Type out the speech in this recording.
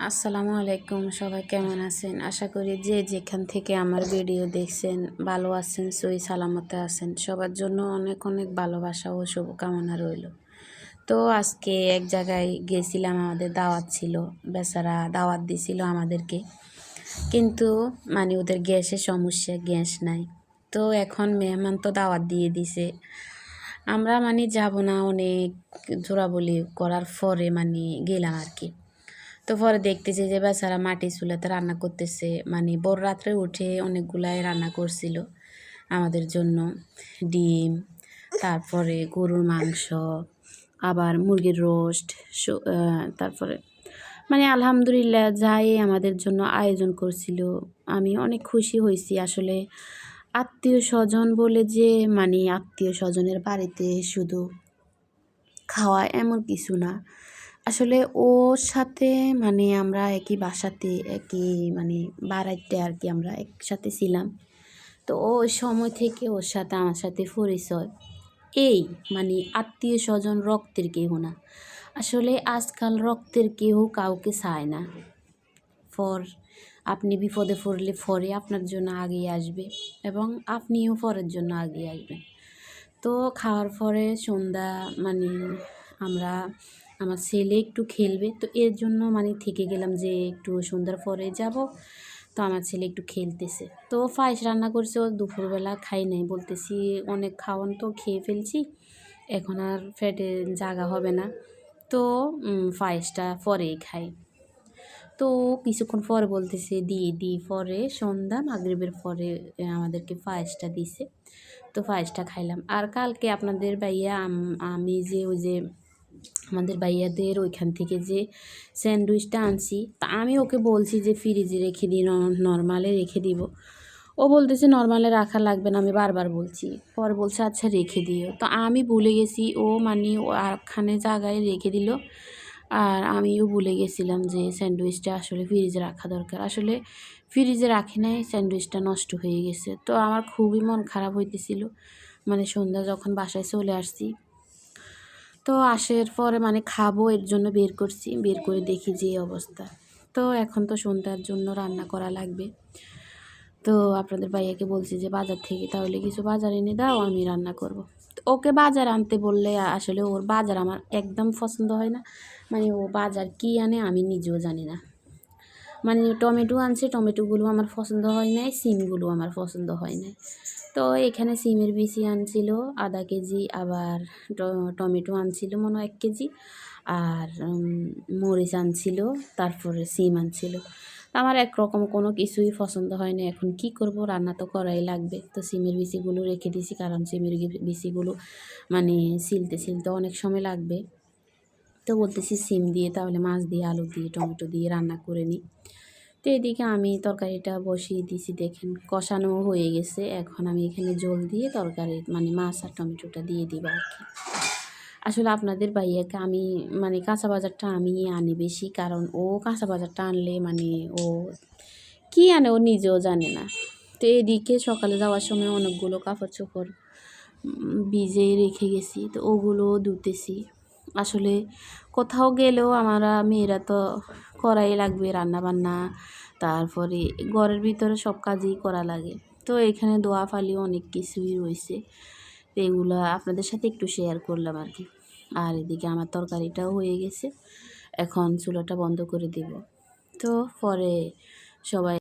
আসসালামু আলাইকুম, সবাই কেমন আছেন? আশা করি যে যেখান থেকে আমার ভিডিও দেখছেন ভালো আছেন, সহি সালামতে আছেন। সবার জন্য অনেক অনেক ভালোবাসা ও শুভকামনা রইল। তো আজকে এক জায়গায় গেছিলাম, আমাদের দাওয়াত ছিল। বেচারা দাওয়াত দিছিল আমাদেরকে, কিন্তু ওদের গ্যাসের সমস্যা, গ্যাস নাই। তো এখন মেহমান তো দাওয়াত দিয়ে দিছে, আমরা যাব না, অনেক জোরাবলি করার পরে গেলাম আর কি। তো পরে দেখতেছি যে বেচারা মাটি চুলাতে রান্না করতেছে, ভোর রাত্রে উঠে অনেকগুলাই রান্না করছিল আমাদের জন্য। ডিম, তারপরে গরুর মাংস, আবার মুরগির রোস্ট, তারপরে আলহামদুলিল্লাহ যাই আমাদের জন্য আয়োজন করছিল। আমি অনেক খুশি হয়েছি আসলে। আত্মীয় স্বজন বলে যে আত্মীয় স্বজনের বাড়িতে শুধু খাওয়া এমন কিছু না, আসলে ওর সাথে আমরা একই বাসাতে, একই বাড়াইতে আর কি, আমরা একসাথে ছিলাম। তো ওই সময় থেকে ওর সাথে আমার সাথে পরিচয়। এই আত্মীয় স্বজন রক্তের কেহ না, আসলে আজকাল রক্তের কেউ কাউকে চায় না। আপনি বিপদে পড়লে পরে আপনার জন্য আগিয়ে আসবে, এবং আপনিও পরের জন্য আগিয়ে আসবেন। তো খাওয়ার পরে সন্ধ্যা আমরা, আমার ছেলে একটু খেলবে, তো এর জন্য থেকে গেলাম যে একটু সন্ধ্যার পরে যাব। তো আমার ছেলে একটু খেলতেছে, তো পায়েস রান্না করছে। ও দুপুরবেলা খাই নাই, বলতেছি অনেক খাওয়ান তো খেয়ে ফেলছি, এখন আর পেটে জায়গা হবে না, তো পায়েসটা পরেই খাই। তো কিছুক্ষণ পরে বলতেছে দিয়ে পরে সন্ধ্যা মাগরিবের পরে আমাদেরকে পায়েসটা দিছে। তো পায়েসটা খাইলাম। আর কালকে আপনাদের ভাইয়া আমি যে ওই যে আমাদের ভাইয়াদের ওইখান থেকে যে স্যান্ডউইচটা আনছি, তা আমি ওকে বলছি যে ফ্রিজে রেখে দিই, নর্মালে রেখে দিব। ও বলতেছে নর্মালে রাখা লাগবে না, আমি বারবার বলছি। পরে বলছে আচ্ছা রেখে দিও। তো আমি ভুলে গেছি, ও ও আরেকখানে জায়গায় রেখে দিল, আর আমিও ভুলে গেছিলাম যে স্যান্ডউইচটা আসলে ফ্রিজে রাখা দরকার। আসলে ফ্রিজে রাখি নাই, স্যান্ডউইচটা নষ্ট হয়ে গেছে। তো আমার খুবই মন খারাপ হইতেছিল, সন্ধ্যা যখন বাসায় চলে আসছি। তো আসার পরে খাবো এর জন্য বের করছি, বের করে দেখি যে অবস্থা। তো এখন তো সন্ধ্যার জন্য রান্না করা লাগবে। তো আপনাদের ভাইয়াকে বলছি যে বাজার থেকে তাহলে কিছু বাজার এনে দাও, আমি রান্না করব। তো ওকে বাজার আনতে বললে আসলে ওর বাজার আমার একদম পছন্দ হয় না। ও বাজার কী আনে আমি নিজেও জানি না। টমেটো আনছে, টমেটোগুলো আমার পছন্দ হয় নাই, সিমগুলো আমার পছন্দ হয় নাই। তো এখানে সিমের বিচি আনছিল আধা কেজি, আবার টমেটো আনছিল মনে হয় 1 কেজি, আর মরিচ আনছিল, তারপরে সিম আনছিল। আমার একরকম কোনো কিছুই পছন্দ হয় না। এখন কি করব, রান্না তো করাই লাগবে। তো সিমের বিচিগুলো রেখে দিয়েছি, কারণ সিমের বিচিগুলো ছিলতে অনেক সময় লাগবে। তো বলতেছি সিম দিয়ে তাহলে মাছ দিয়ে, আলু দিয়ে, টমেটো দিয়ে রান্না করে নিই। তো এদিকে আমি তরকারিটা বসিয়ে দিয়েছি, দেখেন কষানো হয়ে গেছে। এখন আমি এখানে জল দিয়ে তরকারি মাছ আর টমেটোটা দিয়ে দিব আর কি। আসলে আপনাদের ভাইয়াকে আমি কাঁচা বাজারটা আমি আনি বেশি, কারণ ও কাঁচা বাজারটা আনলে ও কী আনে ও নিজেও জানে না। তো এদিকে সকালে যাওয়ার সময় অনেকগুলো কাপড় চোপড় ভিজে রেখে গেছি, তো ওগুলো ধুতেছি। আসলে কোথাও গেলেও আমরা মেয়েরা তো করাই লাগবে, রান্নাবান্না, তারপরে ঘরের ভিতরে সব কাজই করা লাগে। তো এখানে দোয়া ফালি অনেক কিছুই রয়েছে, তো এগুলো আপনাদের সাথে একটু শেয়ার করলাম আর কি। আর এদিকে আমার তরকারিটাও হয়ে গেছে, এখন চুলাটা বন্ধ করে দেব। তো পরে সবাই